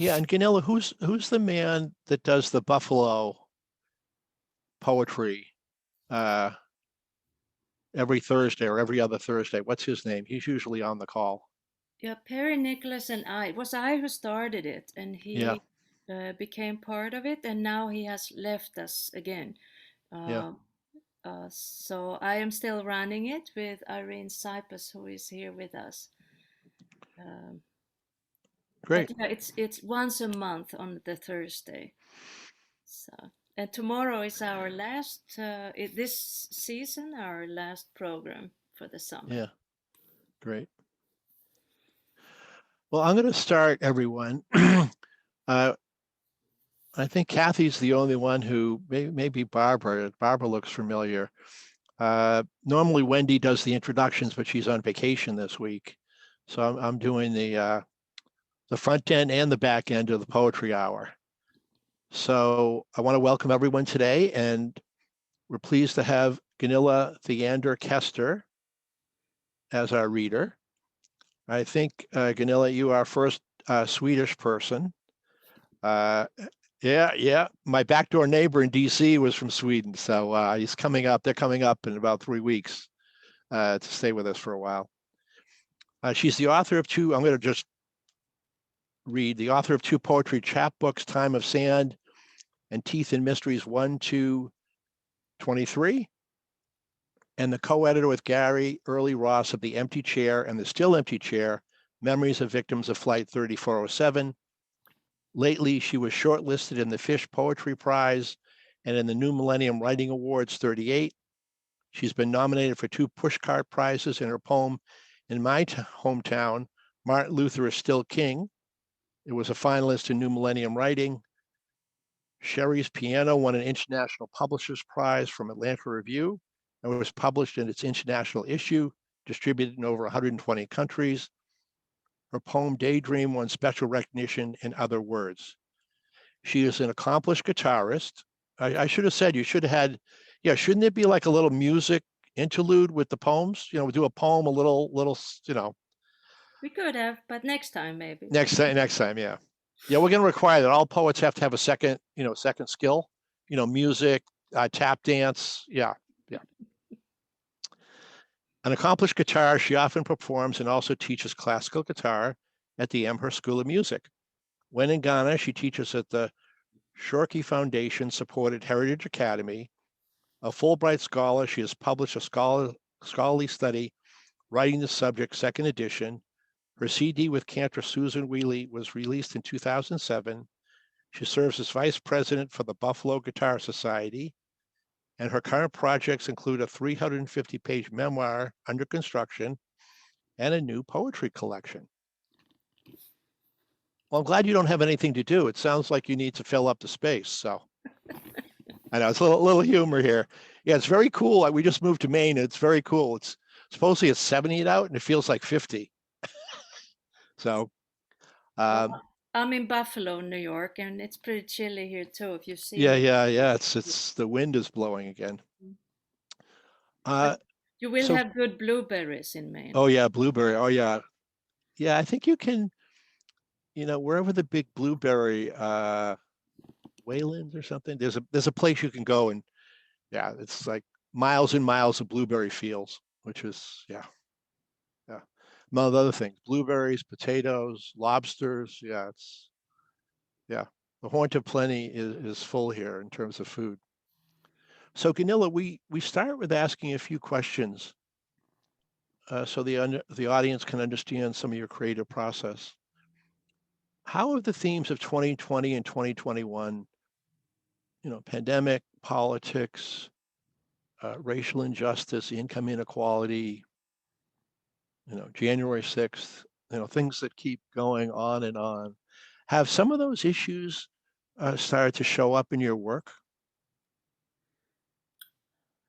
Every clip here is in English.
Yeah, and Gunilla, who's the man that does the Buffalo poetry uh, every Thursday or every other Thursday? What's his name? He's usually on the call. Yeah, Perry, Nicholas, and it was I who started it, and Yeah, he became part of it, and now he has left us again. yeah, Uh, so I am still running it with Irene Cyprus, who is here with us. Um, but great. yeah, it's once a month on the Thursday. So and tomorrow is our last this season, our last program for the summer. Yeah, great. Well, I'm going to start, everyone. uh, I think Kathy's the only one who, maybe Barbara. Barbara looks familiar. Normally Wendy does the introductions, but she's on vacation this week. So I'm doing the front end and the back end of the poetry hour. So I want to welcome everyone today, and we're pleased to have Gunilla Kester as our reader. I think, Gunilla, you are our first Swedish person. Uh, yeah, yeah. My backdoor neighbor in DC was from Sweden, so he's coming up. They're coming up in about 3 weeks to stay with us for a while. She's the author of two. I'm going to just read the author of two poetry chapbooks, Time of Sand and Teeth and Mysteries 1, 2, 23, and the co-editor with Gary Early Ross of The Empty Chair and The Still Empty Chair, Memories of Victims of Flight 3407. Lately, she was shortlisted in the Fish Poetry Prize and in the New Millennium Writing Awards 38. She's been nominated for 2 Pushcart Prizes in her poem In My Hometown, Martin Luther is Still King. It was a finalist in New Millennium Writing. Sherry's Piano won an International Publishers Prize from Atlanta Review and was published in its international issue, distributed in over 120 countries. Her poem Daydream won special recognition in Other Words. She is an accomplished guitarist. I should have said, you should have had, yeah, shouldn't it be like a little music interlude with the poems? We do a poem, a little, We could have, but next time maybe. next time, yeah. Yeah, we're going to require that all poets have to have a second, second skill, music, tap dance. Yeah, yeah. An accomplished guitar, she often performs and also teaches classical guitar at the Amherst School of Music. When in Ghana, she teaches at the Shorkey Foundation supported Heritage Academy. A Fulbright scholar, she has published a scholarly study writing the subject, second edition. Her CD with Cantor Susan Wheely was released in 2007. She serves as vice president for the Buffalo Guitar Society, and her current projects include a 350-page memoir under construction and a new poetry collection. Well, I'm glad you don't have anything to do. It sounds like you need to fill up the space. So I know it's a little humor here. Yeah, it's very cool. We just moved to Maine. It's very cool. It's supposedly it's 70 out and it feels like 50. So um, Well, I'm in Buffalo, New York, and it's pretty chilly here too. If you see yeah, me, yeah, yeah. It's the wind is blowing again. but Uh, you will so have good blueberries in Maine. oh yeah, blueberry. Oh yeah, yeah. I think you can, wherever the big blueberry Waylands or something. There's a place you can go, and yeah, it's like miles and miles of blueberry fields, which is yeah, yeah. Among other things, blueberries, potatoes, lobsters. Yeah, yeah. The haunt of plenty is full here in terms of food. So Gunilla, we start with asking a few questions so the audience can understand some of your creative process. How have the themes of 2020 and 2021, pandemic, politics, racial injustice, income inequality, January 6th, things that keep going on and on. Have some of those issues started to show up in your work?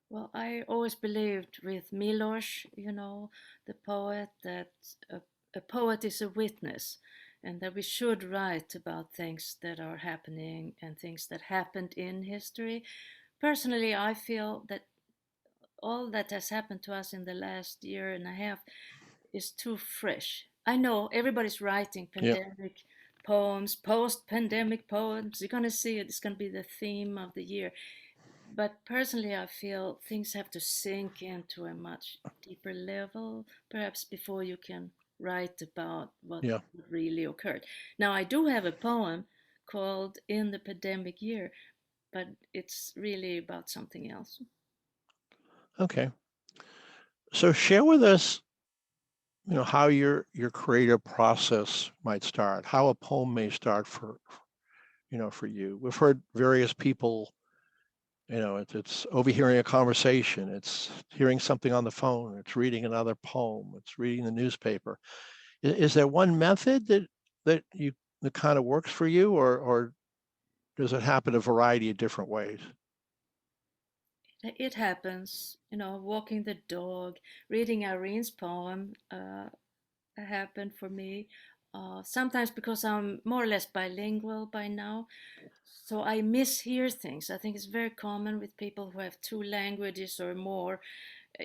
Well, I always believed with Miloš, the poet, that a poet is a witness and that we should write about things that are happening and things that happened in history. Personally, I feel that all that has happened to us in the last year and a half is too fresh. I know everybody's writing Yeah, pandemic, poems, post-pandemic poems. You're gonna see it. It's gonna be the theme of the year. But personally, I feel things have to sink into a much deeper level, perhaps before you can write about what Yeah. really occurred. Now, I do have a poem called In the Pandemic Year, but it's really about something else. Okay. So share with us, how your creative process might start, how a poem may start for you. We've heard various people, it's overhearing a conversation, it's hearing something on the phone, it's reading another poem, it's reading the newspaper. Is there one method that kind of works for you, or does it happen a variety of different ways? It happens, walking the dog, reading Irene's poem happened for me. Sometimes because I'm more or less bilingual by now, so I mishear things. I think it's very common with people who have two languages or more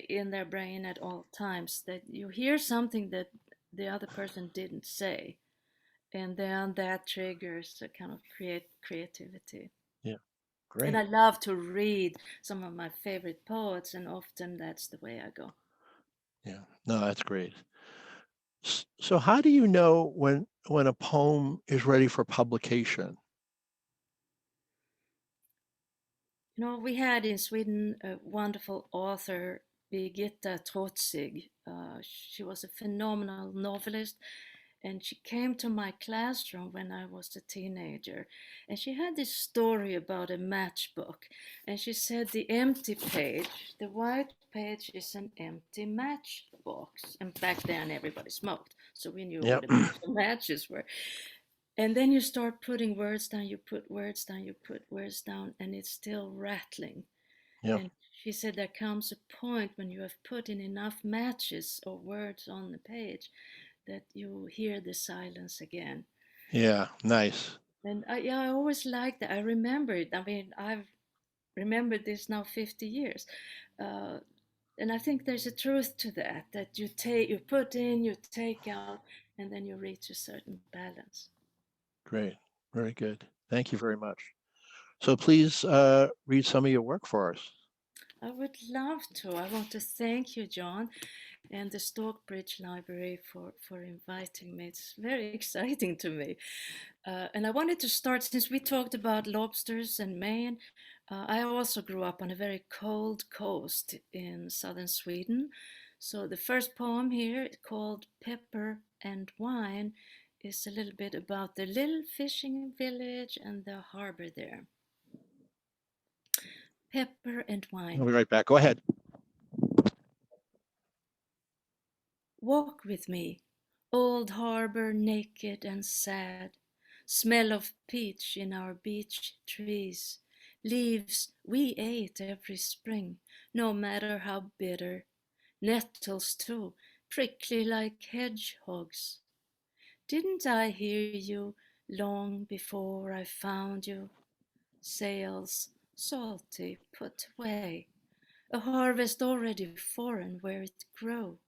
in their brain at all times that you hear something that the other person didn't say, and then that triggers a kind of creativity. Yeah, And great. I love to read some of my favorite poets, and often that's the way I go. Yeah, no, that's great. So how do you know when a poem is ready for publication? We had in Sweden a wonderful author, Birgitta Trotzig. She was a phenomenal novelist, and she came to my classroom when I was a teenager. And she had this story about a matchbook. And she said the empty page, the white page, is an empty matchbox. And back then, everybody smoked. So we knew Yeah, what a box of matches were. And then you start putting words down, you put words down, you put words down, and it's still rattling. yeah, And she said there comes a point when you have put in enough matches or words on the page that you hear the silence again. yeah, nice. And yeah, I always liked that. I remember it. I mean, I've remembered this now 50 years. Uh, and I think there's a truth to that, that you put in, you take out, and then you reach a certain balance. Great. Very good. Thank you very much. So please read some of your work for us. I would love to. I want to thank you, John, and the Stockbridge Library for inviting me. It's very exciting to me. And I wanted to start, since we talked about lobsters and Maine. I also grew up on a very cold coast in southern Sweden. So the first poem here, called Pepper and Wine, is a little bit about the little fishing village and the harbor there. Pepper and I'll Wine. be right back. Go ahead. Walk with me, old harbor naked and sad. Smell of peach in our beech trees. Leaves we ate every spring, no matter how bitter. Nettles too, prickly like hedgehogs. Didn't I hear you long before I found you? Sails salty put away, a harvest already foreign where it grew.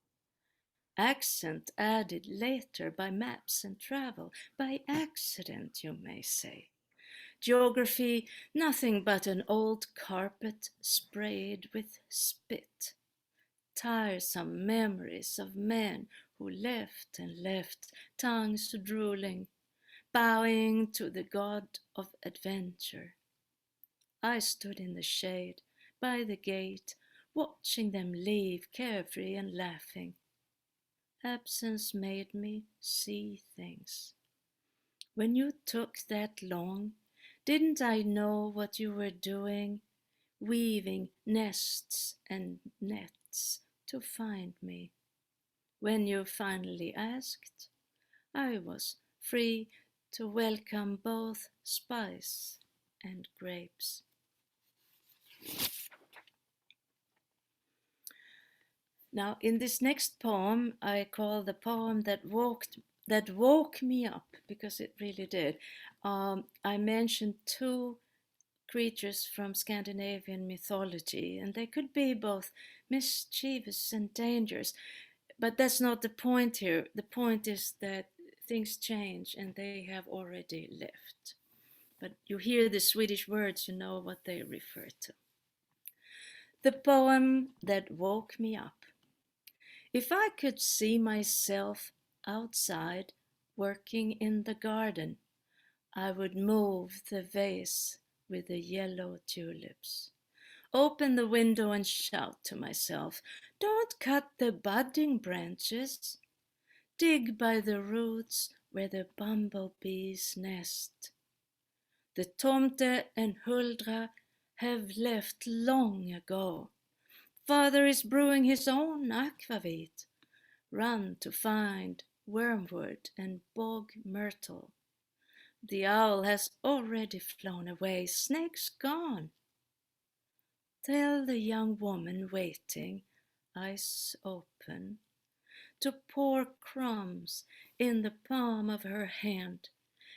Accent added later by maps and travel, by accident, you may say. Geography, nothing but an old carpet sprayed with spit. Tiresome memories of men who left and left, tongues drooling, bowing to the god of adventure. I stood in the shade by the gate, watching them leave, carefree and laughing. Absence made me see things. When you took that long, didn't I know what you were doing? Weaving nests and nets to find me. When you finally asked, I was free to welcome both spice and grapes. Now, in this next poem, I call the poem that woke me up, because it really did. I mentioned two creatures from Scandinavian mythology, and they could be both mischievous and dangerous. But that's not the point here. The point is that things change and they have already left. But you hear the Swedish words, you know what they refer to. The poem that woke me up. If I could see myself outside working in the garden, I would move the vase with the yellow tulips. Open the window and shout to myself, don't cut the budding branches. Dig by the roots where the bumblebees nest. The tomte and Huldra have left long ago. Father is brewing his own aquavit. Run to find wormwood and bog myrtle. The owl has already flown away, snake's gone. Tell the young woman waiting, eyes open, to pour crumbs in the palm of her hand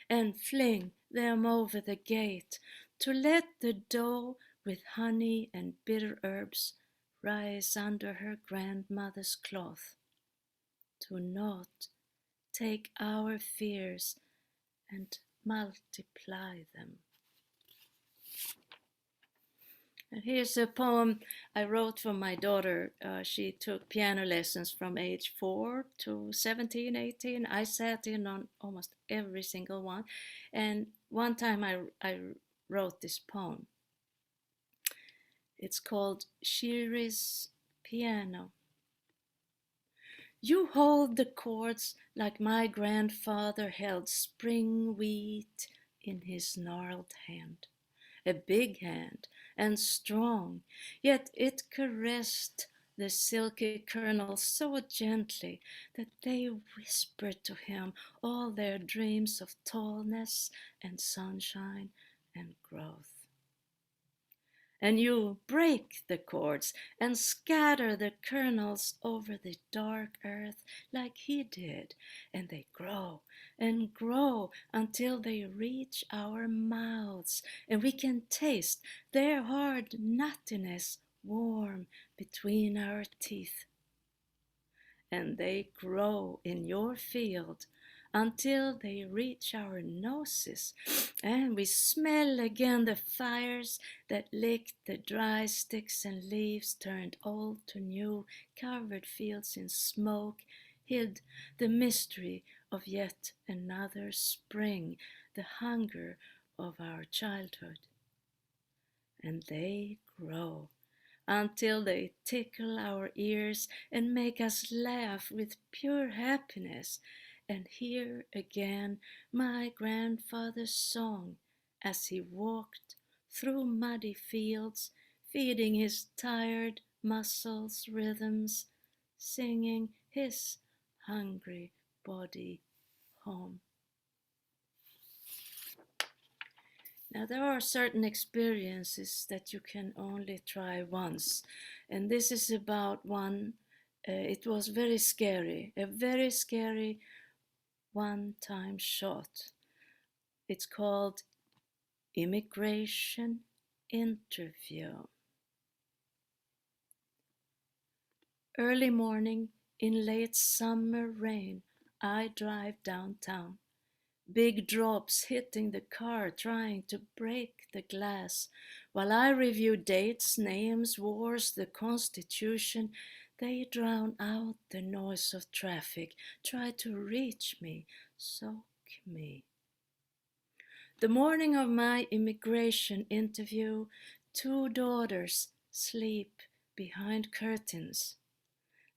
and fling them over the gate, to let the dough with honey and bitter herbs rise under her grandmother's cloth. Do not take our fears and multiply them. And here's a poem I wrote for my daughter. She took piano lessons from age 4 to 17, 18. I sat in on almost every single one. And one time I wrote this poem. It's called Shiri's Piano. You hold the chords like my grandfather held spring wheat in his gnarled hand. A big hand and strong, yet it caressed the silky kernels so gently that they whispered to him all their dreams of tallness and sunshine and growth. And you break the chords and scatter the kernels over the dark earth like he did, and they grow and grow until they reach our mouths, and we can taste their hard nuttiness warm between our teeth. And they grow in your field until they reach our noses, and we smell again the fires that licked the dry sticks and leaves, turned old to new, covered fields in smoke, hid the mystery of yet another spring, the hunger of our childhood. And they grow until they tickle our ears and make us laugh with pure happiness, and hear again my grandfather's song as he walked through muddy fields, feeding his tired muscles rhythms, singing his hungry body home. Now, there are certain experiences that you can only try once, and this is about one. It was very scary, a very scary one-time shot. It's called Immigration Interview. Early morning in late summer rain, I drive downtown. Big drops hitting the car, trying to break the glass. While I review dates, names, wars, the Constitution, they drown out the noise of traffic, try to reach me, soak me. The morning of my immigration interview, 2 daughters sleep behind curtains.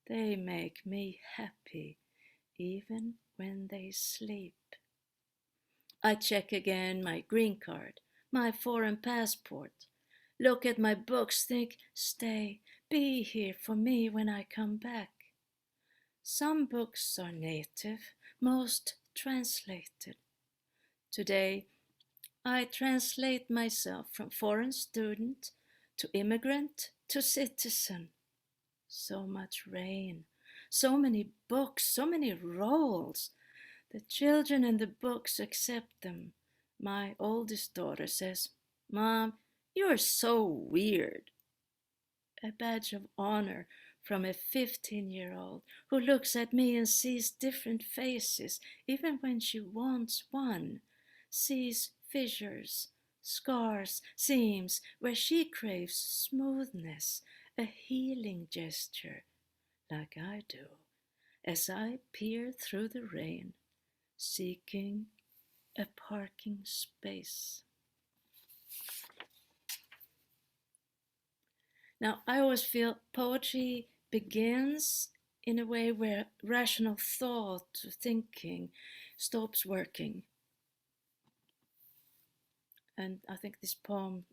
They make me happy, even when they sleep. I check again my green card, my foreign passport. Look at my books, think, stay, be here for me when I come back. Some books are native, most translated. Today, I translate myself from foreign student to immigrant to citizen. So much rain, so many books, so many roles. The children in the books accept them. My oldest daughter says, Mom, you're so weird. A badge of honor from a 15-year-old who looks at me and sees different faces, even when she wants one, sees fissures, scars, seams where she craves smoothness, a healing gesture, like I do, as I peer through the rain, seeking a parking space. Now, I always feel poetry begins in a way where rational thought, thinking, stops working. And I think this poem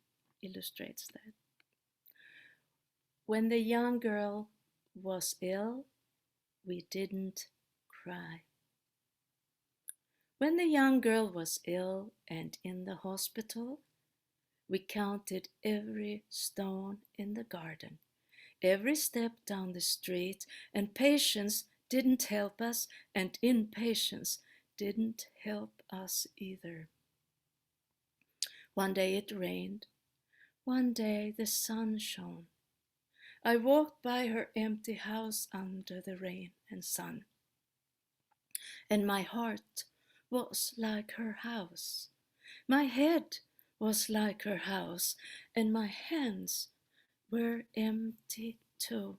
illustrates that. When the young girl was ill, we didn't cry. When the young girl was ill and in the hospital, we counted every stone in the garden, every step down the street, and patience didn't help us, and impatience didn't help us either. One day it rained, one day the sun shone. I walked by her empty house under the rain and sun, and my heart was like her house. My head was like her house, and my hands were empty too.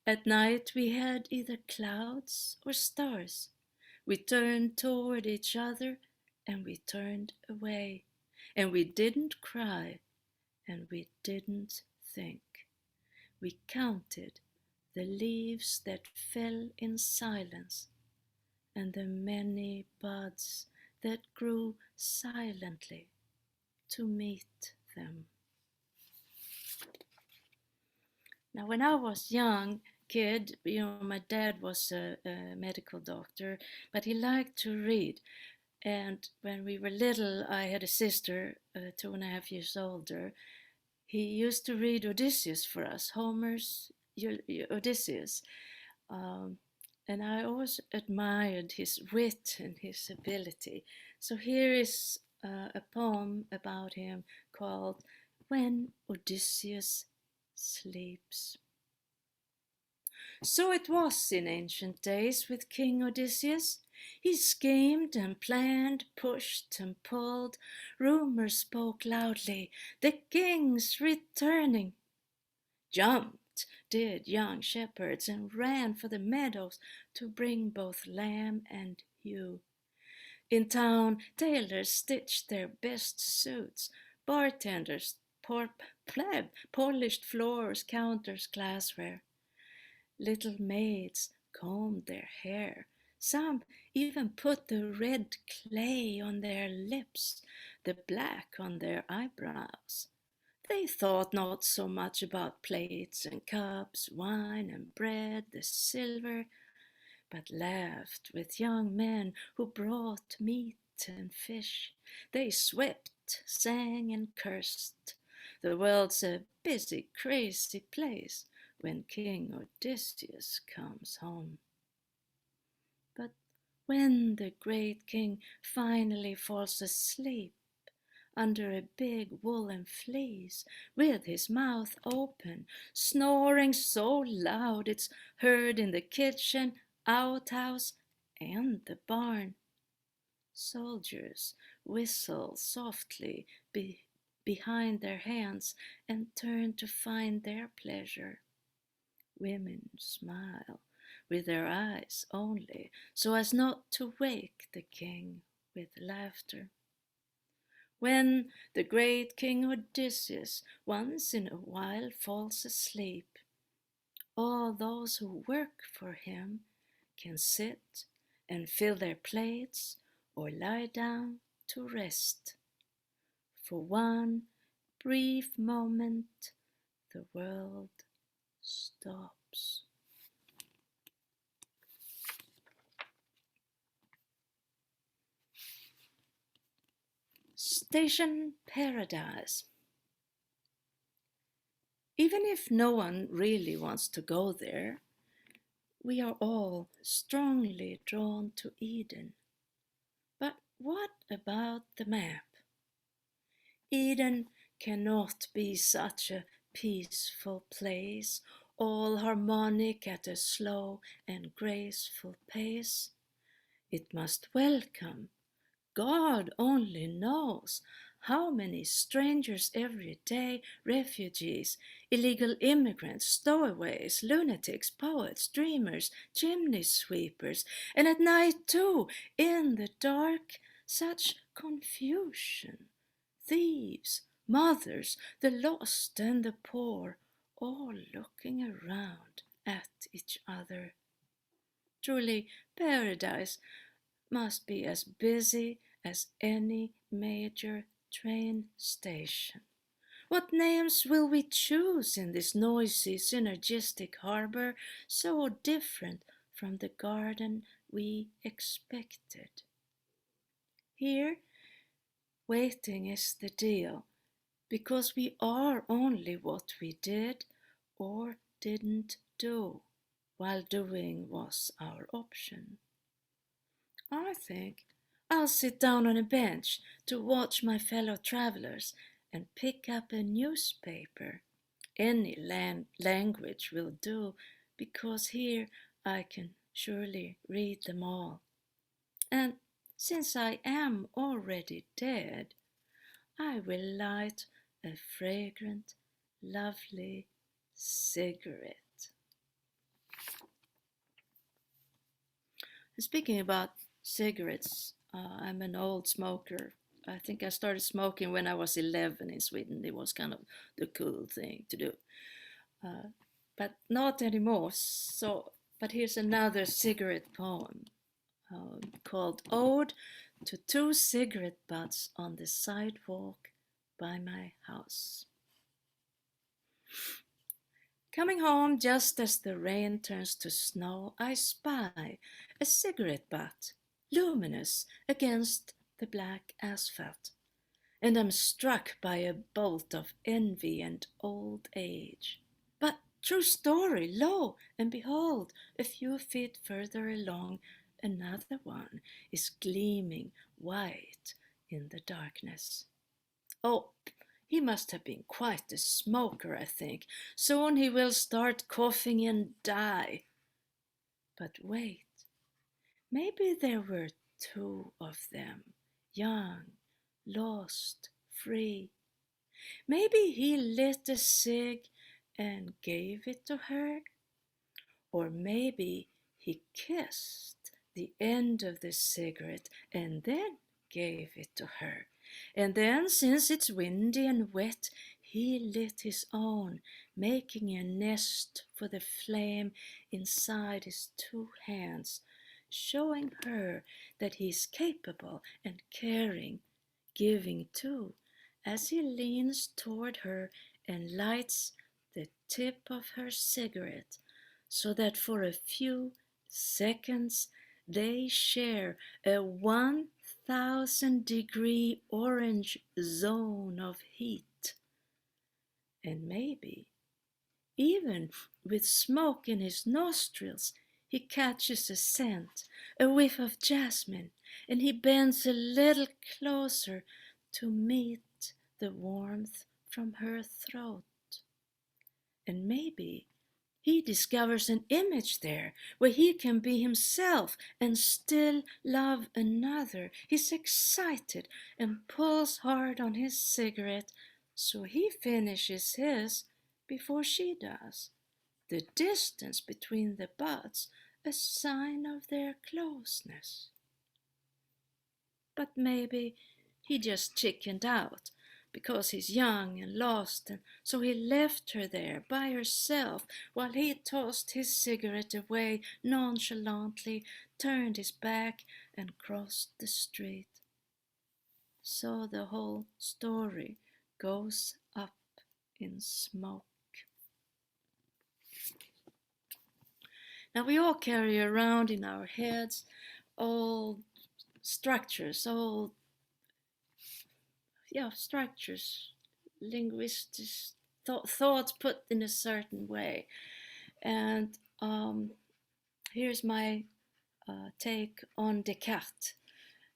At night we had either clouds or stars. We turned toward each other and we turned away. And we didn't cry and we didn't think. We counted the leaves that fell in silence and the many buds that grew silently to meet them. Now, when I was young kid, my dad was a medical doctor, but he liked to read. And when we were little, I had a sister, 2.5 years older. He used to read Odysseus for us, Homer's Odysseus. And I always admired his wit and his ability. So here is a poem about him called When Odysseus Sleeps. So it was in ancient days with King Odysseus. He schemed and planned, pushed and pulled. Rumors spoke loudly, the king's returning. Jumped did young shepherds and ran for the meadows to bring both lamb and ewe. In town, tailors stitched their best suits, bartenders polished floors, counters, glassware. Little maids combed their hair. Some even put the red clay on their lips, the black on their eyebrows. They thought not so much about plates and cups, wine and bread, the silver, but laughed with young men who brought meat and fish. They swept, sang and cursed. The world's a busy, crazy place when King Odysseus comes home. But when the great king finally falls asleep under a big woolen fleece, with his mouth open, snoring so loud it's heard in the kitchen, outhouse, and the barn, soldiers whistle softly behind their hands and turn to find their pleasure. Women smile with their eyes only, so as not to wake the king with laughter. When the great King Odysseus once in a while falls asleep, all those who work for him can sit and fill their plates or lie down to rest. For one brief moment, the world stops. Station Paradise. Even if no one really wants to go there, we are all strongly drawn to Eden. But what about the map? Eden cannot be such a peaceful place, all harmonic at a slow and graceful pace. It must welcome, God only knows, how many strangers every day, refugees, illegal immigrants, stowaways, lunatics, poets, dreamers, chimney sweepers, and at night too, in the dark, such confusion. Thieves, mothers, the lost and the poor, all looking around at each other. Truly, paradise must be as busy as any major train station. What names will we choose in this noisy, synergistic harbor, so different from the garden we expected? Here, waiting is the deal, because we are only what we did or didn't do, while doing was our option. I think I'll sit down on a bench to watch my fellow travelers and pick up a newspaper. Any language will do, because here I can surely read them all. And since I am already dead, I will light a fragrant, lovely cigarette. Speaking about cigarettes, I'm an old smoker. I think I started smoking when I was 11 in Sweden. It was kind of the cool thing to do. But not anymore. But here's another cigarette poem called Ode to Two Cigarette Butts on the Sidewalk by My House. Coming home just as the rain turns to snow, I spy a cigarette butt, luminous against the black asphalt, and am struck by a bolt of envy and old age. But true story, lo and behold, a few feet further along, another one is gleaming white in the darkness. Oh, he must have been quite a smoker, I think. Soon he will start coughing and die. But wait, maybe there were two of them, young, lost, free. Maybe he lit a cig and gave it to her. Or maybe he kissed the end of the cigarette and then gave it to her. And then, since it's windy and wet, he lit his own, making a nest for the flame inside his two hands, showing her that he is capable and caring, giving too, as he leans toward her and lights the tip of her cigarette, so that for a few seconds they share a 1,000-degree orange zone of heat. And maybe, even with smoke in his nostrils, he catches a scent, a whiff of jasmine, and he bends a little closer to meet the warmth from her throat. And maybe he discovers an image there where he can be himself and still love another. He's excited and pulls hard on his cigarette, so he finishes his before she does. The distance between the butts, a sign of their closeness. But maybe he just chickened out because he's young and lost, and so he left her there by herself while he tossed his cigarette away nonchalantly, turned his back, and crossed the street. So the whole story goes up in smoke. Now we all carry around in our heads old structures, structures, linguistic thoughts put in a certain way. And here's my take on Descartes.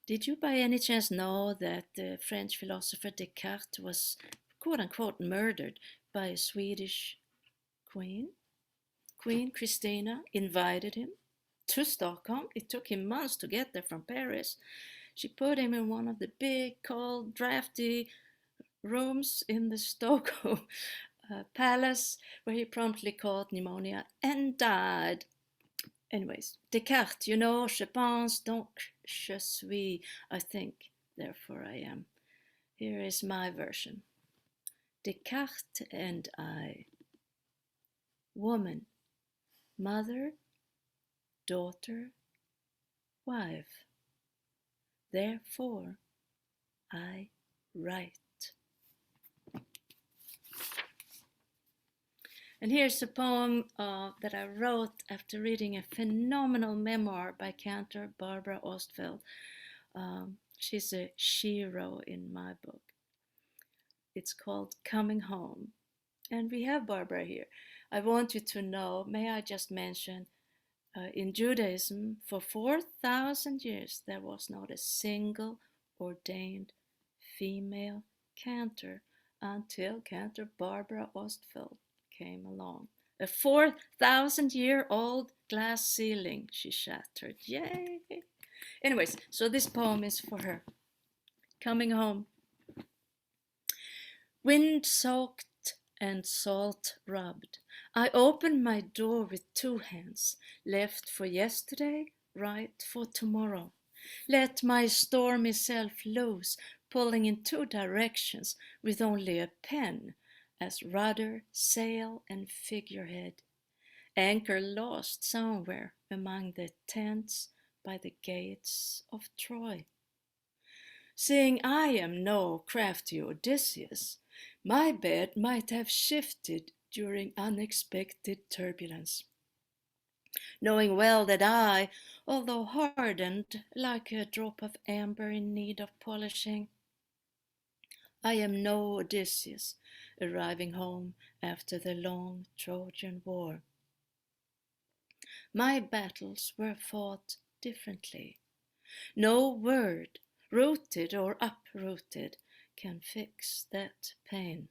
Did you by any chance know that the French philosopher Descartes was quote unquote murdered by a Swedish queen? Queen Christina invited him to Stockholm. It took him months to get there from Paris. She put him in one of the big, cold, drafty rooms in the Stockholm palace, where he promptly caught pneumonia and died. Anyways, Descartes, you know, je pense, donc je suis, I think, therefore I am. Here is my version. Descartes and I. Woman, mother, daughter, wife. Therefore, I write. And here's a poem that I wrote after reading a phenomenal memoir by Cantor Barbara Ostfeld. She's a hero in my book. It's called Coming Home. And we have Barbara here. I want you to know, may I just mention, in Judaism, for 4,000 years, there was not a single ordained female cantor until Cantor Barbara Ostfeld came along. A 4,000-year-old glass ceiling she shattered. Yay! Anyways, so this poem is for her. Coming home. Wind-soaked and salt-rubbed, I opened my door with 2 hands, left for yesterday, right for tomorrow. Let my stormy self loose, pulling in 2 directions with only a pen as rudder, sail, and figurehead. Anchor lost somewhere among the tents by the gates of Troy. Seeing I am no crafty Odysseus, my bed might have shifted during unexpected turbulence. Knowing well that I, although hardened like a drop of amber in need of polishing, I am no Odysseus arriving home after the long Trojan War. My battles were fought differently. No word, rooted or uprooted, can fix that pain.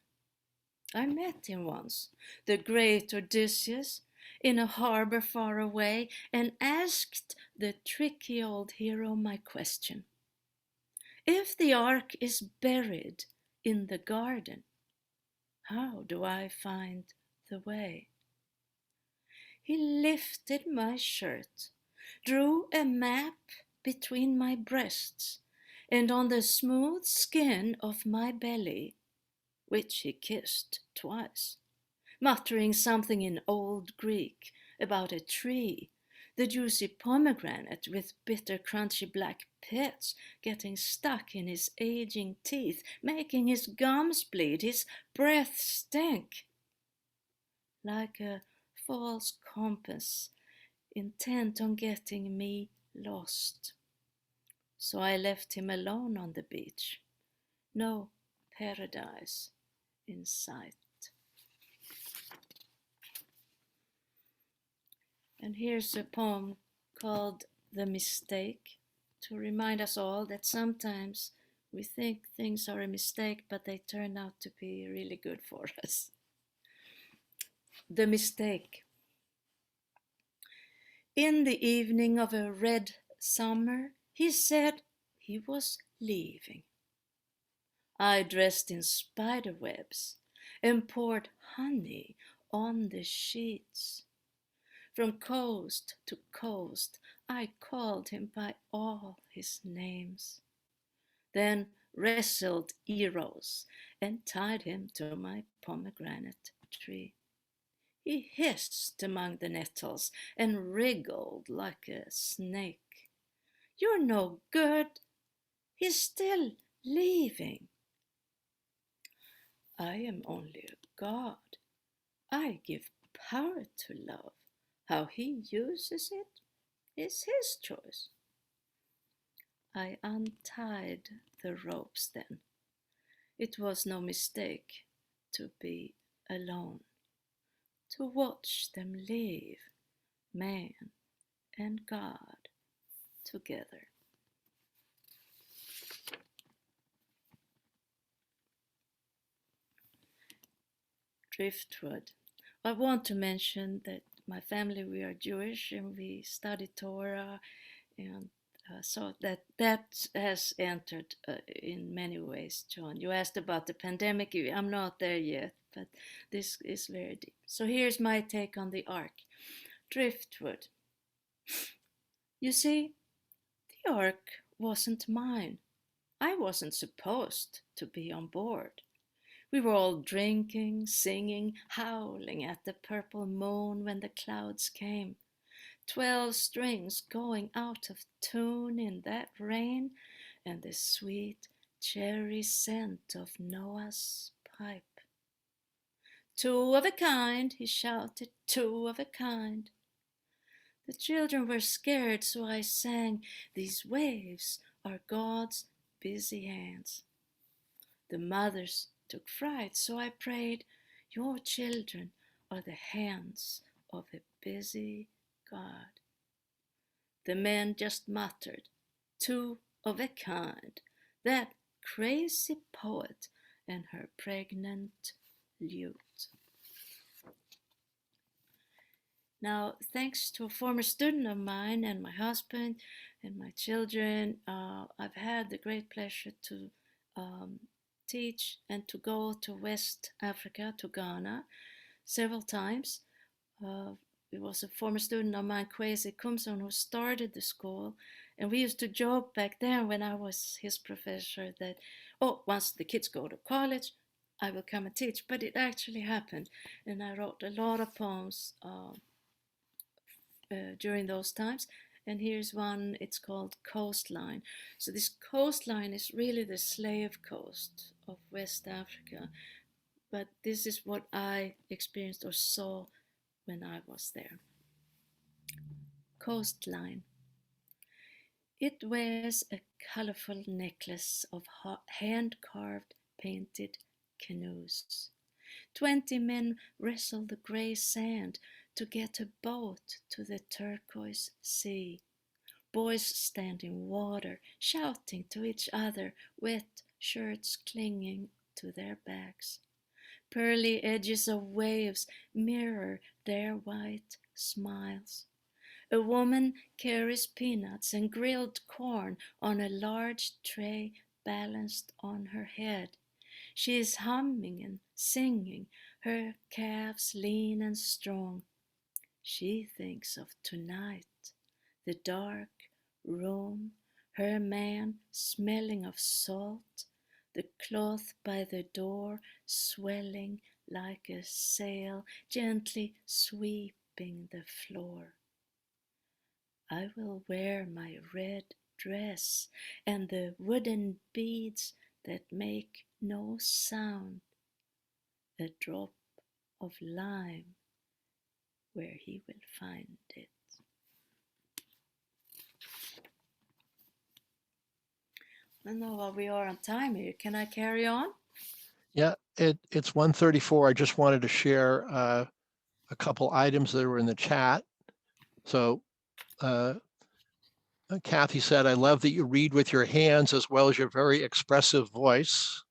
I met him once, the great Odysseus, in a harbor far away, and asked the tricky old hero my question. If the ark is buried in the garden, how do I find the way? He lifted my shirt, drew a map between my breasts, and on the smooth skin of my belly, which he kissed twice, muttering something in old Greek about a tree, the juicy pomegranate with bitter crunchy black pits getting stuck in his aging teeth, making his gums bleed, his breath stink. Like a false compass, intent on getting me lost. So I left him alone on the beach. No paradise in sight. And here's a poem called The Mistake, to remind us all that sometimes we think things are a mistake, but they turn out to be really good for us. The Mistake. In the evening of a red summer, he said he was leaving. I dressed in spider webs and poured honey on the sheets. From coast to coast, I called him by all his names. Then wrestled Eros and tied him to my pomegranate tree. He hissed among the nettles and wriggled like a snake. You're no good. He's still leaving. I am only a god. I give power to love. How he uses it is his choice. I untied the ropes then. It was no mistake to be alone, to watch them leave, man and God, together. Driftwood. I want to mention that my family, we are Jewish and we study Torah, and so that has entered in many ways. John, you asked about the pandemic. I'm not there yet, but this is very deep. So here's my take on the ark. Driftwood. You see, the ark wasn't mine. I wasn't supposed to be on board. We were all drinking, singing, howling at the purple moon when the clouds came. 12 strings going out of tune in that rain, and the sweet cherry scent of Noah's pipe. Two of a kind, he shouted, two of a kind. The children were scared, so I sang, these waves are God's busy hands. The mothers took fright, so I prayed, your children are the hands of a busy God. The men just muttered, two of a kind, that crazy poet and her pregnant lute. Now, thanks to a former student of mine and my husband and my children, I've had the great pleasure to teach and to go to West Africa, to Ghana, several times. It was a former student of mine, Kwesi Kumson, who started the school. And we used to joke back then when I was his professor that, oh, once the kids go to college, I will come and teach. But it actually happened. And I wrote a lot of poems during those times. And here's one, it's called Coastline. So this coastline is really the slave coast of West Africa. But this is what I experienced or saw when I was there. Coastline. It wears a colorful necklace of hand-carved painted canoes. 20 men wrestle the gray sand to get a boat to the turquoise sea. Boys stand in water, shouting to each other, wet shirts clinging to their backs. Pearly edges of waves mirror their white smiles. A woman carries peanuts and grilled corn on a large tray balanced on her head. She is humming and singing, her calves lean and strong. She thinks of tonight, the dark room, her man smelling of salt, the cloth by the door swelling like a sail gently sweeping the floor. I will wear my red dress and the wooden beads that make no sound, a drop of lime where he will find it. I don't know what we are on time here. Can I carry on? Yeah, it's 1:34. I just wanted to share a couple items that were in the chat. So Kathy said, I love that you read with your hands as well as your very expressive voice.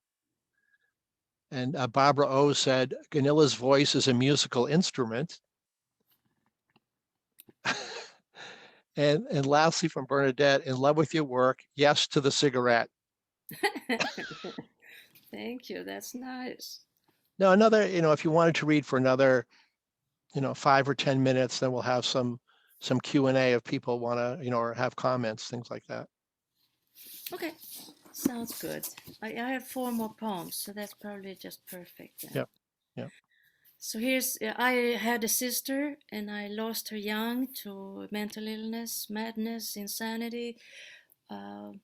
And Barbara O said, Gunilla's voice is a musical instrument. And lastly from Bernadette, in love with your work, yes to the cigarette. Thank you, that's nice. Now another, if you wanted to read for another, 5 or 10 minutes, then we'll have some Q&A if people want to, or have comments, things like that. Okay, sounds good. I have 4 more poems, so that's probably just perfect. Yep. So here's, I had a sister and I lost her young to mental illness, madness, insanity. And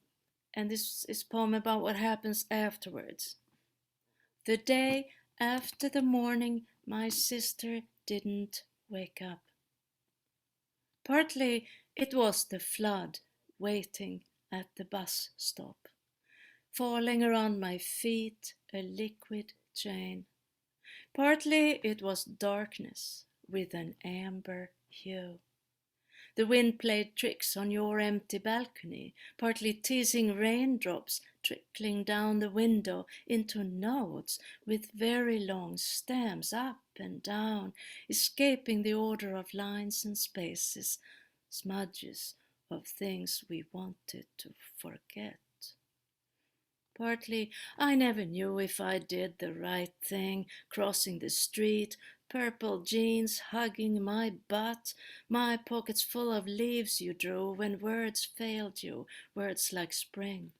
this is a poem about what happens afterwards. The day after the morning my sister didn't wake up. Partly it was the flood waiting at the bus stop, falling around my feet a liquid chain. Partly it was darkness with an amber hue. The wind played tricks on your empty balcony, partly teasing raindrops trickling down the window into notes with very long stems up and down, escaping the order of lines and spaces, smudges of things we wanted to forget. Partly, I never knew if I did the right thing, crossing the street, purple jeans hugging my butt, my pockets full of leaves you drew when words failed you, words like spring,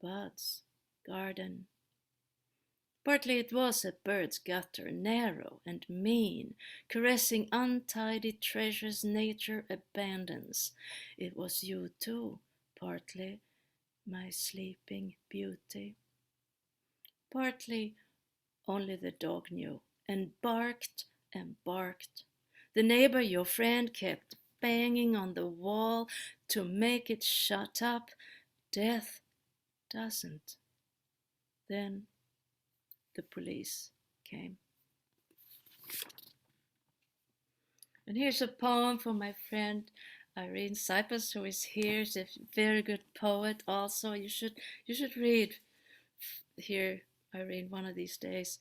buds, garden. Partly it was a bird's gutter, narrow and mean, caressing untidy treasures nature abandons. It was you too, partly, my sleeping beauty. Partly only the dog knew, and barked and barked. The neighbor, your friend, kept banging on the wall to make it shut up. Death doesn't. Then the police came. And here's a poem for my friend Irene Cyprus, who is here. She's a very good poet also. You should read here, Irene, one of these days.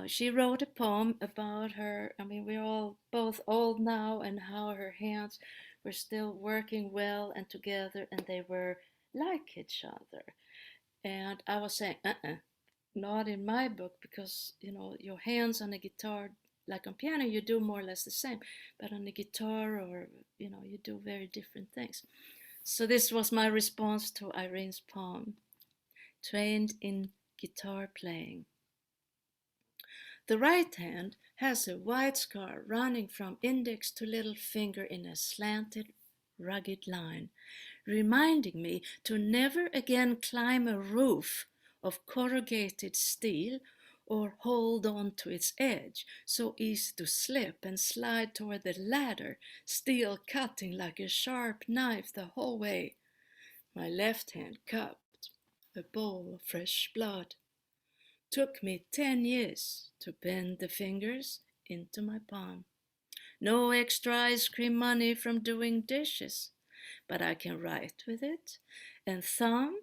She wrote a poem about her. I mean, we're all both old now, and how her hands were still working well and together, and they were like each other. And I was saying, not in my book, because your hands on a guitar, like on piano, you do more or less the same, but on the guitar, or you do very different things. So this was my response to Irene's poem, Trained in Guitar Playing. The right hand has a white scar running from index to little finger in a slanted, rugged line, reminding me to never again climb a roof of corrugated steel or hold on to its edge, so easy to slip and slide toward the ladder, steel cutting like a sharp knife the whole way. My left hand cupped a bowl of fresh blood. Took me 10 years to bend the fingers into my palm. No extra ice cream money from doing dishes, but I can write with it, and thumb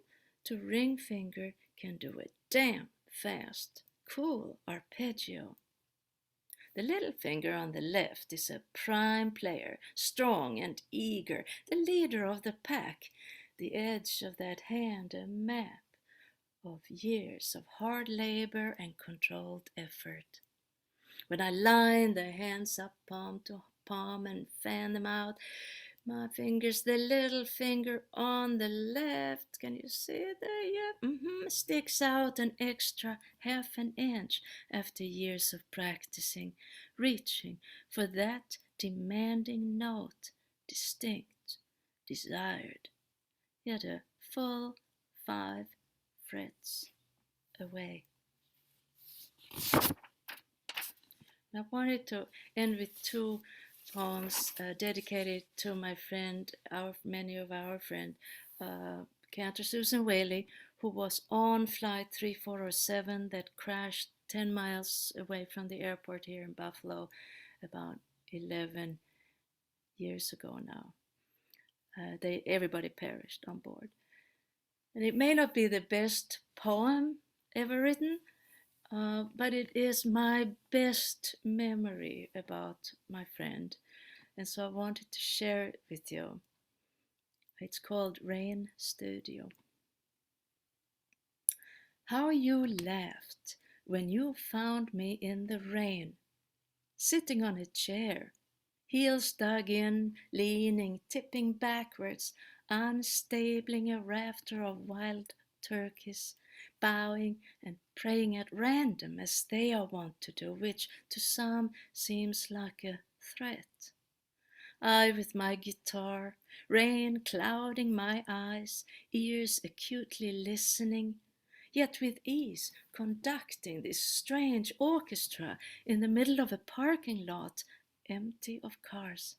to ring finger can do a damn fast, cool arpeggio. The little finger on the left is a prime player, strong and eager, the leader of the pack, the edge of that hand a map of years of hard labor and controlled effort. When I line the hands up palm to palm and fan them out, my fingers, the little finger on the left, can you see it there? Yeah, sticks out an extra half an inch after years of practicing, reaching for that demanding note, distinct, desired, yet a full 5 frets away. I wanted to end with 2 poems dedicated to my friend, many of our friend, Cantor Susan Whaley, who was on flight 3407 that crashed 10 miles away from the airport here in Buffalo about 11 years ago now. Everybody perished on board. And it may not be the best poem ever written, but it is my best memory about my friend. And so I wanted to share it with you. It's called Rain Studio. How you laughed when you found me in the rain, sitting on a chair, heels dug in, leaning, tipping backwards, unstabling a rafter of wild turkeys, bowing and praying at random as they are wont to do, which to some seems like a threat. I with my guitar, rain clouding my eyes, ears acutely listening, yet with ease conducting this strange orchestra in the middle of a parking lot empty of cars.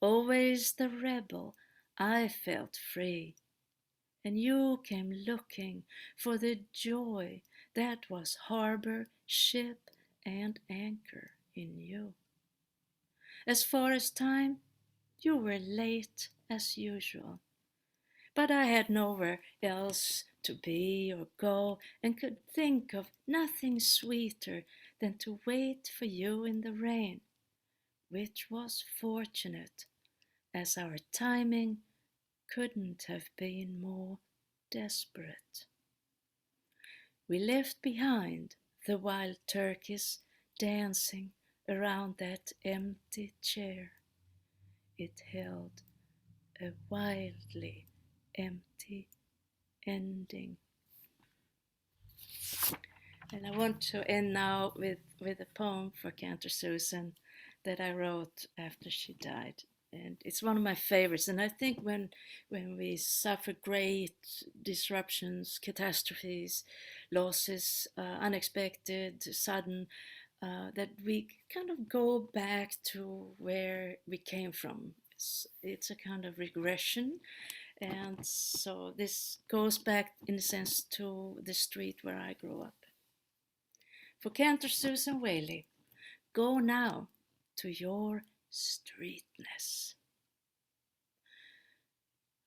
Always the rebel, I felt free, and you came looking for the joy that was harbor, ship, and anchor in you. As far as time, you were late as usual, But I had nowhere else to be or go, and could think of nothing sweeter than to wait for you in the rain, which was fortunate, as our timing couldn't have been more desperate. We left behind the wild turkeys dancing around that empty chair. It held a wildly empty ending. And I want to end now with a poem for Cantor Susan that I wrote after she died. And it's one of my favorites. And I think when we suffer great disruptions, catastrophes, losses, unexpected, sudden, that we kind of go back to where we came from. It's a kind of regression. And so this goes back, in a sense, to the street where I grew up. For Cantor Susan Whaley, go now to your streetness.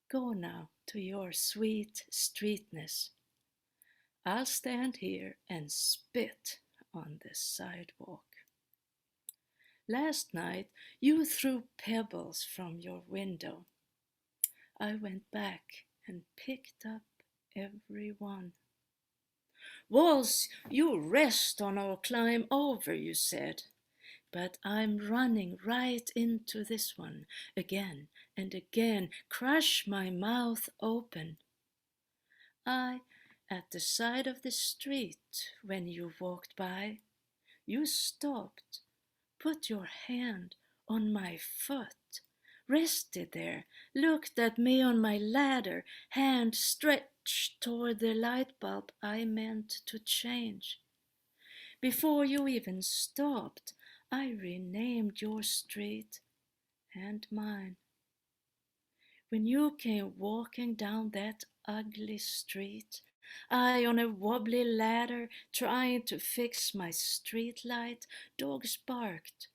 Go now to your sweet streetness. I'll stand here and spit on the sidewalk. Last night you threw pebbles from your window. I went back and picked up every one. Walls you rest on or climb over, you said. But I'm running right into this one again and again, crush my mouth open. At the side of the street, when you walked by, you stopped, put your hand on my foot, rested there, looked at me on my ladder, hand stretched toward the light bulb I meant to change. Before you even stopped, I renamed your street and mine. When you came walking down that ugly street, I on a wobbly ladder trying to fix my street light, dogs barked.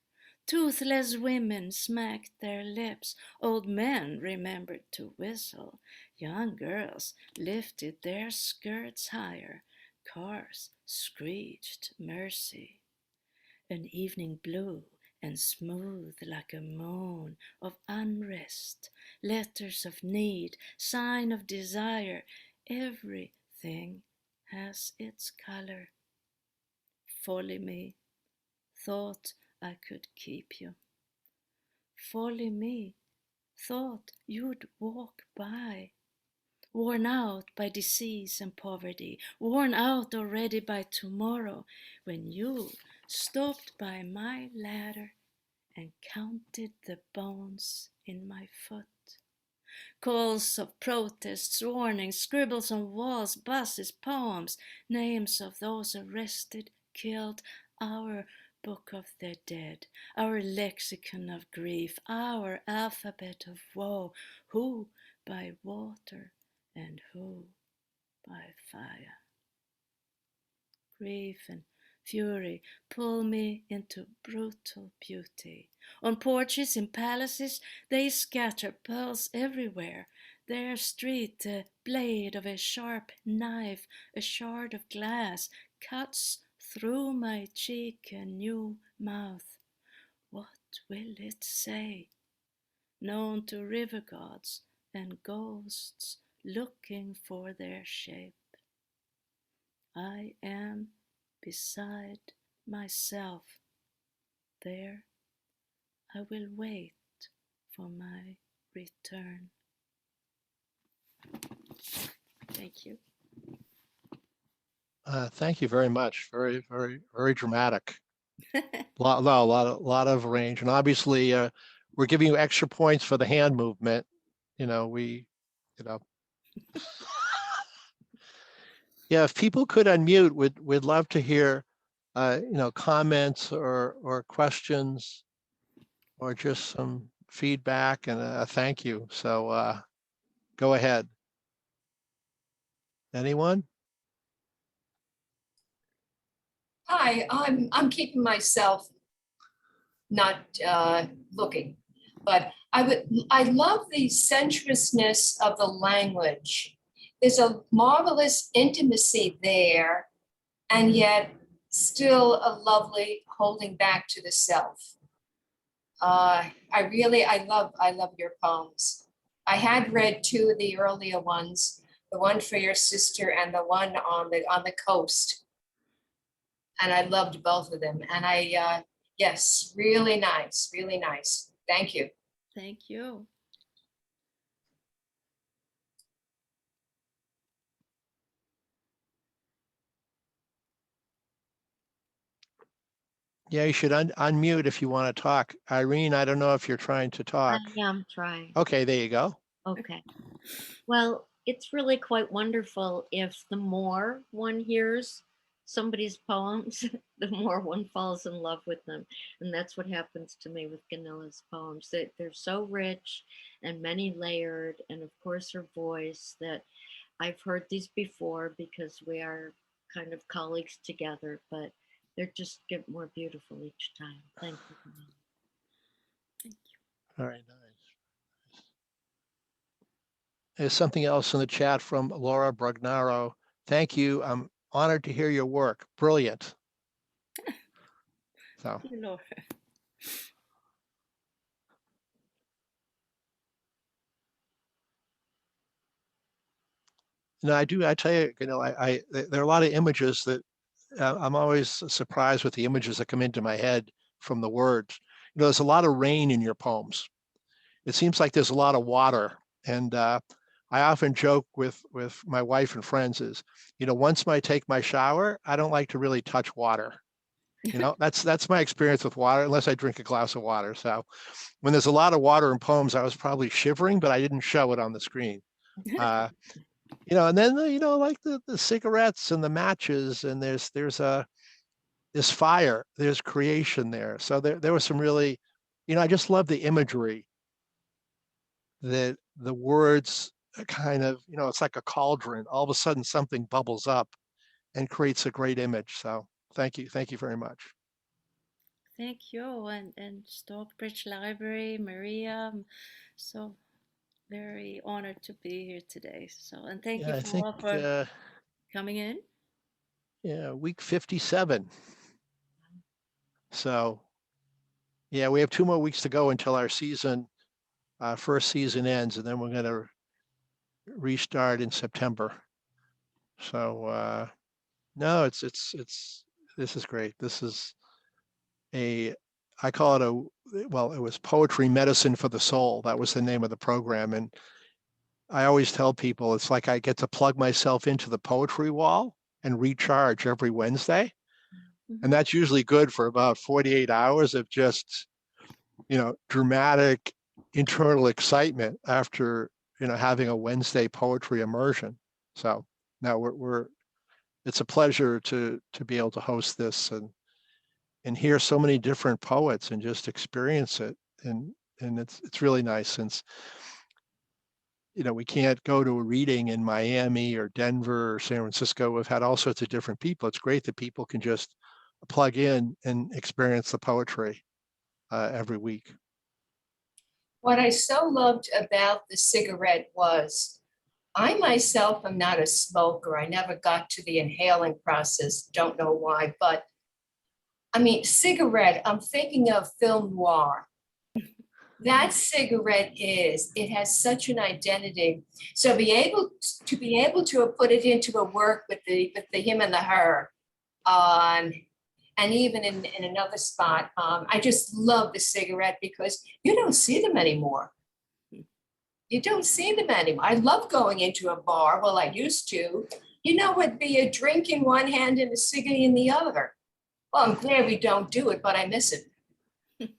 Toothless women smacked their lips, old men remembered to whistle, young girls lifted their skirts higher, cars screeched mercy. An evening blue and smooth like a moan of unrest, letters of need, sign of desire, everything has its color. Folly me, thought I could keep you. Folly me, thought you'd walk by. Worn out by disease and poverty, worn out already by tomorrow, when you stopped by my ladder and counted the bones in my foot. Calls of protests, warnings, scribbles on walls, buses, poems, names of those arrested, killed, our book of the dead, our lexicon of grief, our alphabet of woe, who by water and who by fire. Grief and fury pull me into brutal beauty. On porches, in palaces, they scatter pearls everywhere. Their street, the blade of a sharp knife, a shard of glass, cuts through my cheek a new mouth. What will it say? Known to river gods and ghosts looking for their shape. I am beside myself. There I will wait for my return. Thank you. Thank you very much. Very, very, very dramatic. lot of range, and obviously, we're giving you extra points for the hand movement. You know, yeah. If people could unmute, we'd love to hear, comments or questions, or just some feedback and a thank you. So, go ahead. Anyone? Hi, I'm keeping myself not looking. But I love the sensuousness of the language. There's a marvelous intimacy there, and yet still a lovely holding back to the self. I love your poems. I had read two of the earlier ones, the one for your sister and the one on the coast, and I loved both of them. And yes, really nice, really nice. Thank you. Thank you. Yeah, you should unmute if you want to talk. Irene, I don't know if you're trying to talk. Yeah, I'm trying. Okay, there you go. Okay. Well, it's really quite wonderful if the more one hears somebody's poems, the more one falls in love with them. And that's what happens to me with Ganilla's poems. They're so rich and many layered. And of course, her voice, that I've heard these before because we are kind of colleagues together, but they just get more beautiful each time. Thank you, Gunilla. Thank you. All right, nice. There's something else in the chat from Laura Brugnaro. Thank you. I'm honored to hear your work. Brilliant. So. You know. No, I do. I tell you, there are a lot of images that I'm always surprised with the images that come into my head from the words. There's a lot of rain in your poems. It seems like there's a lot of water. And I often joke with my wife and friends is, once I take my shower, I don't like to really touch water. That's my experience with water, unless I drink a glass of water. So when there's a lot of water in poems, I was probably shivering, but I didn't show it on the screen. And then like the cigarettes and the matches, and there's this fire, there's creation there. So there was some really, I just love the imagery that the words kind of, it's like a cauldron. All of a sudden something bubbles up and creates a great image. So thank you very much. Thank you, and Stockbridge Library, Maria. I'm so very honored to be here today. So, and thank Yeah, you I think for coming in. Yeah, week 57. So yeah, we have 2 more weeks to go until our season, first season ends, and then we're going to restart in September. So no, it's this is great. This is I call it it was Poetry Medicine for the Soul. That was the name of the program. And I always tell people it's like I get to plug myself into the poetry wall and recharge every Wednesday. Mm-hmm. And that's usually good for about 48 hours of just, dramatic internal excitement after, having a Wednesday poetry immersion. So now it's a pleasure to be able to host this and hear so many different poets and just experience it. And it's really nice since, we can't go to a reading in Miami or Denver or San Francisco. We've had all sorts of different people. It's great that people can just plug in and experience the poetry every week. What I so loved about the cigarette was I myself am not a smoker. I never got to the inhaling process, don't know why, but I mean, cigarette, I'm thinking of film noir. That cigarette it has such an identity. So be able to put it into a work with the him and the her, and even in another spot, I just love the cigarette because you don't see them anymore. You don't see them anymore. I love going into a bar. Well, I used to. It'd be a drink in one hand and a cigarette in the other. Well, I'm glad we don't do it, but I miss it.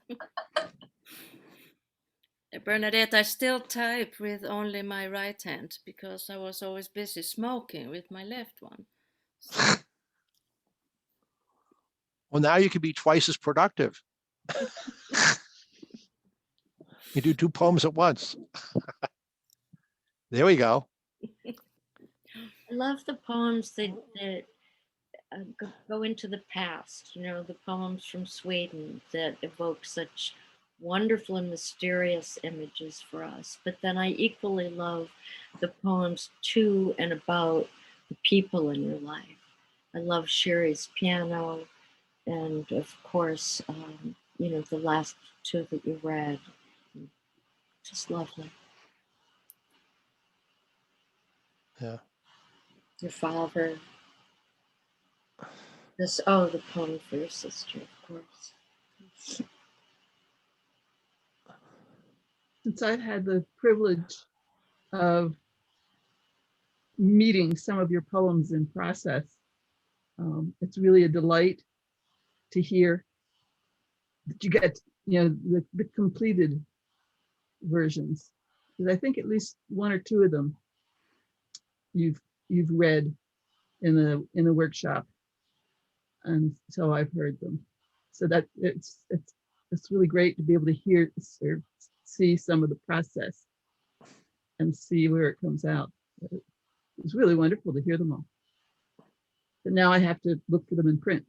Bernadette, I still type with only my right hand because I was always busy smoking with my left one. So. Well, now you can be twice as productive. You do 2 poems at once. There we go. I love the poems that go into the past, the poems from Sweden that evoke such wonderful and mysterious images for us. But then I equally love the poems to and about the people in your life. I love Sherry's piano, and of course, the last two that you read. Just lovely. Yeah. Your father. The poem for your sister, of course. Since I've had the privilege of meeting some of your poems in process, it's really a delight to hear that you get, the completed versions. Because I think at least one or two of them you've read in a workshop, and so I've heard them. So that it's really great to be able to hear or see some of the process and see where it comes out. It's really wonderful to hear them all. But now I have to look for them in print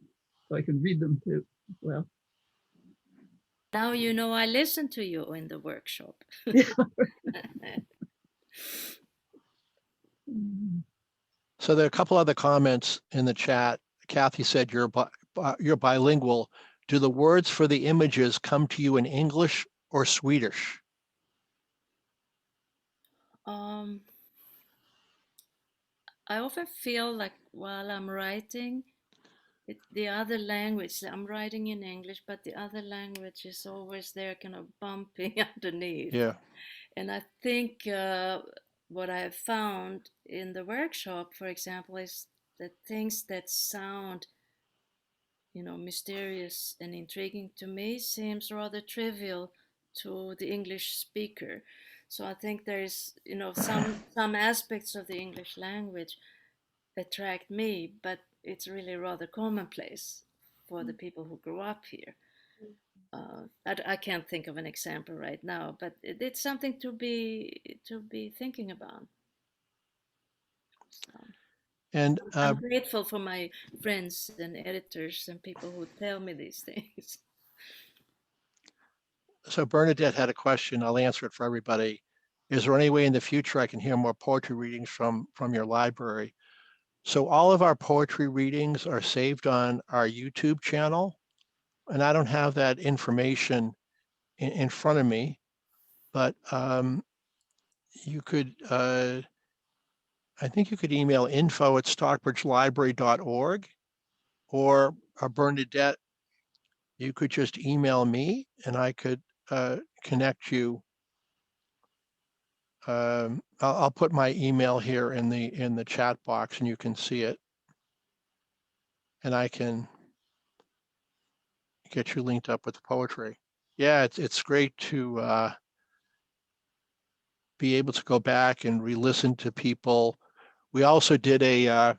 so I can read them too. Well, Now you know I listened to you in the workshop. So there are a couple other comments in the chat. Kathy said you're bilingual. Do the words for the images come to you in English or Swedish? I often feel like while I'm writing, the other language, I'm writing in English, but the other language is always there kind of bumping underneath. Yeah. And I think what I have found in the workshop, for example, is that things that sound, mysterious and intriguing to me seems rather trivial to the English speaker. So I think there's, some aspects of the English language attract me, but it's really rather commonplace for the people who grew up here. I can't think of an example right now, but it's something to be thinking about. So, And I'm grateful for my friends and editors and people who tell me these things. so Bernadette had a question. I'll answer it for everybody. Is there any way in the future I can hear more poetry readings from your library? So all of our poetry readings are saved on our YouTube channel, and I don't have that information in front of me, but you could, I think you could email info@stockbridgelibrary.org, or Bernadette, you could just email me and I could connect you. I'll put my email here in the chat box and you can see it. And I can get you linked up with the poetry. Yeah, it's great to be able to go back and re-listen to people. We also did a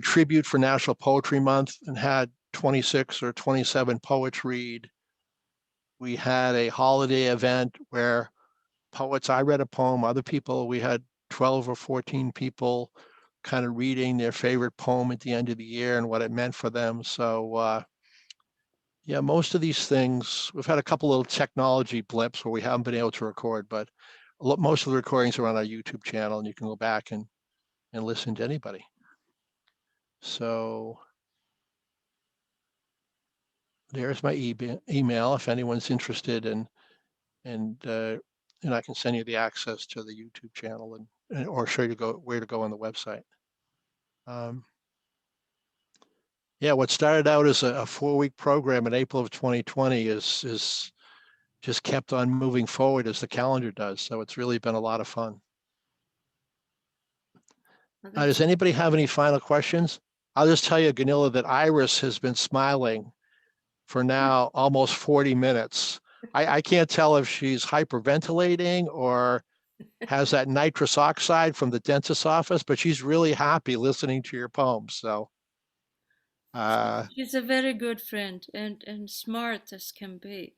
tribute for National Poetry Month and had 26 or 27 poets read. We had a holiday event where I read a poem, other people, we had 12 or 14 people kind of reading their favorite poem at the end of the year and what it meant for them. So yeah, most of these things, we've had a couple little technology blips where we haven't been able to record, but most of the recordings are on our YouTube channel and you can go back and listen to anybody. So there's my email if anyone's interested and I can send you the access to the YouTube channel or show you where to go on the website. Yeah, what started out as a 4-week program in April of 2020 is just kept on moving forward as the calendar does. So it's really been a lot of fun. Does anybody have any final questions? I'll just tell you, Gunilla, that Iris has been smiling for now almost 40 minutes. I can't tell if she's hyperventilating or has that nitrous oxide from the dentist's office, but she's really happy listening to your poems. So she's a very good friend and smart as can be.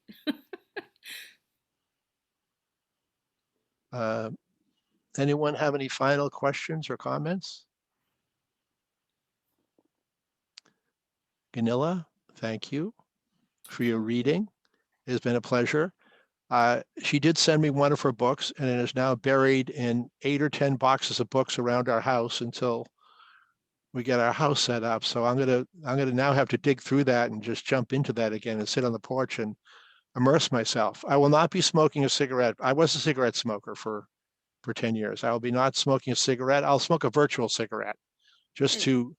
anyone have any final questions or comments? Gunilla, thank you for your reading. It has been a pleasure. She did send me one of her books, and it is now buried in 8 or 10 boxes of books around our house until we get our house set up. So I'm gonna now have to dig through that and just jump into that again and sit on the porch and immerse myself. I will not be smoking a cigarette. I was a cigarette smoker for 10 years. I will be not smoking a cigarette. I'll smoke a virtual cigarette just to,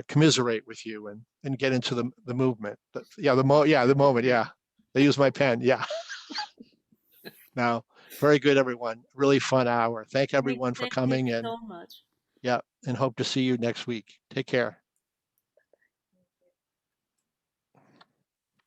commiserate with you and get into the movement. The moment. Yeah. They use my pen. Yeah. Now, very good, everyone. Really fun hour. Thank everyone for Thank coming, you and so much. yeah, and hope to see you next week. Take care.